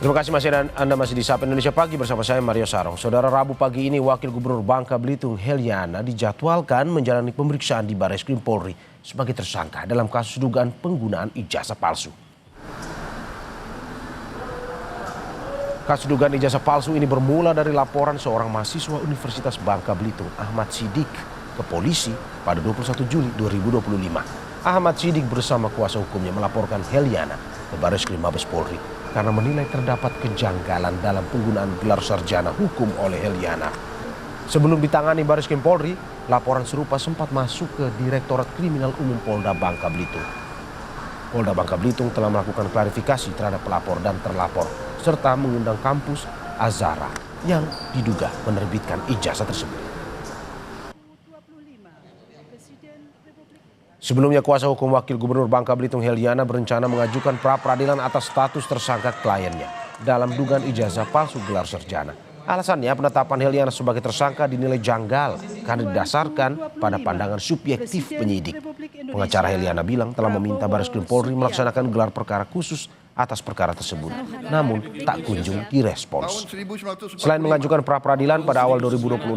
Terima kasih Anda masih di Sapa Indonesia Pagi bersama saya Mario Sarong. Saudara, Rabu pagi ini Wakil Gubernur Bangka Belitung Heliana dijadwalkan menjalani pemeriksaan di Barreskrim Polri sebagai tersangka dalam kasus dugaan penggunaan ijazah palsu. Kasus dugaan ijazah palsu ini bermula dari laporan seorang mahasiswa Universitas Bangka Belitung, Ahmad Sidik, ke polisi pada 21 Juli 2025. Ahmad Sidik bersama kuasa hukumnya melaporkan Heliana ke Barreskrim Mabes Polri karena menilai terdapat kejanggalan dalam penggunaan gelar sarjana hukum oleh Heliana. Sebelum ditangani Barreskrim Polri, laporan serupa sempat masuk ke Direktorat Kriminal Umum Polda Bangka Belitung. Polda Bangka Belitung telah melakukan klarifikasi terhadap pelapor dan terlapor, serta mengundang kampus Azhara yang diduga menerbitkan ijazah tersebut. Sebelumnya kuasa hukum Wakil Gubernur Bangka Belitung Heliana berencana mengajukan pra-peradilan atas status tersangka kliennya dalam dugaan ijazah palsu gelar sarjana. Alasannya penetapan Heliana sebagai tersangka dinilai janggal karena didasarkan pada pandangan subjektif penyidik. Pengacara Heliana bilang telah meminta Barreskrim Polri melaksanakan gelar perkara khusus atas perkara tersebut, namun tak kunjung direspons. Selain mengajukan pra-peradilan pada awal 2026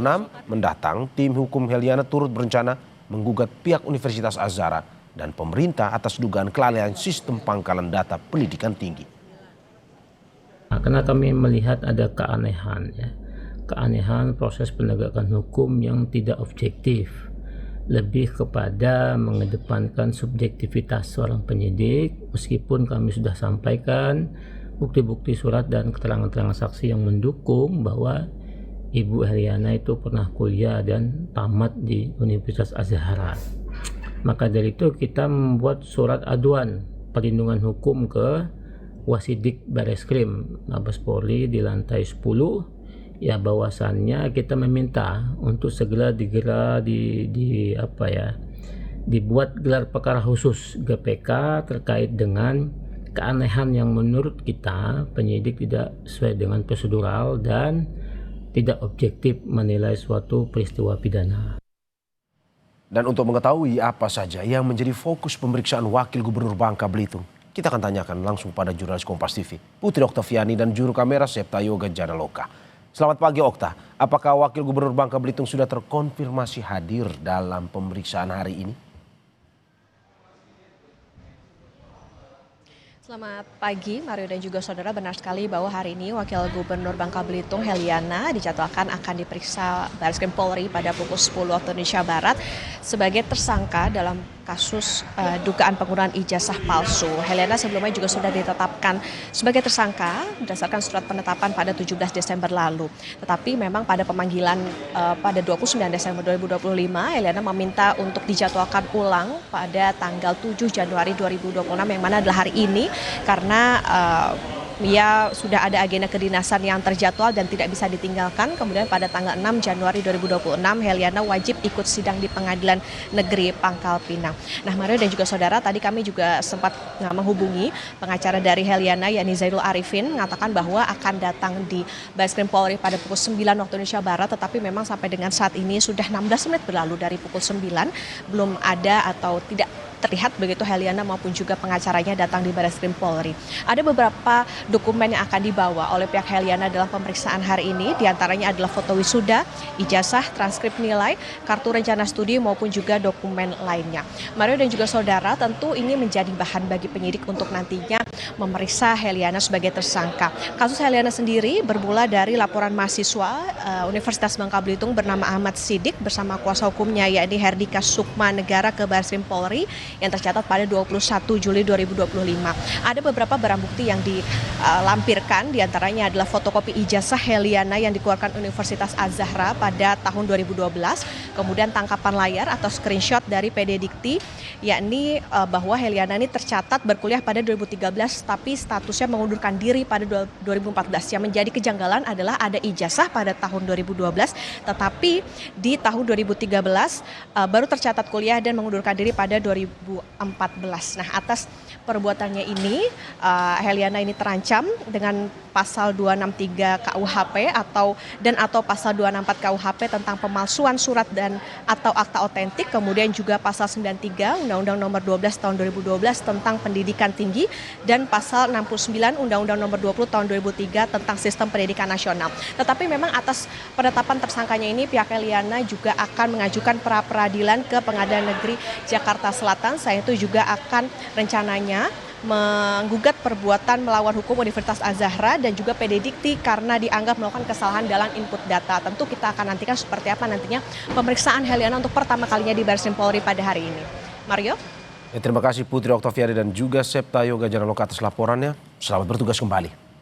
mendatang, tim hukum Heliana turut berencana menggugat pihak Universitas Azhara dan pemerintah atas dugaan kelalaian sistem pangkalan data pendidikan tinggi. Karena kami melihat ada keanehan proses penegakan hukum yang tidak objektif, lebih kepada mengedepankan subjektivitas seorang penyidik, meskipun kami sudah sampaikan bukti-bukti surat dan keterangan-keterangan saksi yang mendukung bahwa Ibu Heliana itu pernah kuliah dan tamat di Universitas Azhara. Maka dari itu kita membuat surat aduan perlindungan hukum ke Wasidik Barreskrim Mabes Polri di lantai 10, ya bahwasannya kita meminta untuk segera dibuat gelar perkara khusus GPK terkait dengan keanehan yang menurut kita penyidik tidak sesuai dengan prosedural dan tidak objektif menilai suatu peristiwa pidana. Dan untuk mengetahui apa saja yang menjadi fokus pemeriksaan Wakil Gubernur Bangka Belitung, kita akan tanyakan langsung pada jurnalis Kompas TV, Putri Oktaviani dan juru kamera Septa Yoga Janaloka. Selamat pagi Okta, apakah Wakil Gubernur Bangka Belitung sudah terkonfirmasi hadir dalam pemeriksaan hari ini? Selamat pagi Mario dan juga saudara, benar sekali bahwa hari ini Wakil Gubernur Bangka Belitung Heliana dijadwalkan akan diperiksa Barreskrim Polri pada pukul 10 waktu Indonesia Barat sebagai tersangka dalam kasus dugaan penggunaan ijazah palsu. Heliana sebelumnya juga sudah ditetapkan sebagai tersangka berdasarkan surat penetapan pada 17 Desember lalu. Tetapi memang pada pemanggilan pada 29 Desember 2025, Heliana meminta untuk dijadwalkan ulang pada tanggal 7 Januari 2026 yang mana adalah hari ini karena ia sudah ada agenda kedinasan yang terjadwal dan tidak bisa ditinggalkan. Kemudian pada tanggal 6 Januari 2026 Heliana wajib ikut sidang di Pengadilan Negeri Pangkal Pinang. Nah Mario dan juga saudara, tadi kami juga sempat menghubungi pengacara dari Heliana yakni Zainul Arifin, mengatakan bahwa akan datang di Barreskrim Polri pada pukul 9 waktu Indonesia Barat, tetapi memang sampai dengan saat ini sudah 16 menit berlalu dari pukul 9 belum ada atau tidak terlihat begitu Heliana maupun juga pengacaranya datang di Barreskrim Polri. Ada beberapa dokumen yang akan dibawa oleh pihak Heliana dalam pemeriksaan hari ini, diantaranya adalah foto wisuda, ijazah, transkrip nilai, kartu rencana studi maupun juga dokumen lainnya. Mario dan juga saudara, tentu ini menjadi bahan bagi penyidik untuk nantinya memeriksa Heliana sebagai tersangka. Kasus Heliana sendiri bermula dari laporan mahasiswa Universitas Bangka Belitung bernama Ahmad Sidik bersama kuasa hukumnya yakni Herdika Sukma Negara ke Barreskrim Polri yang tercatat pada 21 Juli 2025. Ada beberapa barang bukti yang dilampirkan, diantaranya adalah fotokopi ijazah Heliana yang dikeluarkan Universitas Azhara pada tahun 2012, kemudian tangkapan layar atau screenshot dari PD Dikti, yakni bahwa Heliana ini tercatat berkuliah pada 2013 tapi statusnya mengundurkan diri pada 2014. Yang menjadi kejanggalan adalah ada ijazah pada tahun 2012 tetapi di tahun 2013 baru tercatat kuliah dan mengundurkan diri pada 2014. Nah, atas perbuatannya ini Heliana ini terancam dengan pasal 263 KUHP atau pasal 264 KUHP tentang pemalsuan surat dan atau akta otentik, kemudian juga pasal 93 Undang-Undang Nomor 12 Tahun 2012 tentang pendidikan tinggi, dan pasal 69 Undang-Undang Nomor 20 Tahun 2003 tentang sistem pendidikan nasional. Tetapi memang atas penetapan tersangkanya ini pihak Heliana juga akan mengajukan pra peradilan ke Pengadilan Negeri Jakarta Selatan. Selain itu juga akan rencananya menggugat perbuatan melawan hukum Universitas Azahra dan juga PD Dikti karena dianggap melakukan kesalahan dalam input data. Tentu kita akan nantikan seperti apa nantinya pemeriksaan Heliana untuk pertama kalinya di Barreskrim Polri pada hari ini. Mario? Terima kasih Putri Oktaviani dan juga Septa Yoga Janaloka atas laporannya. Selamat bertugas kembali.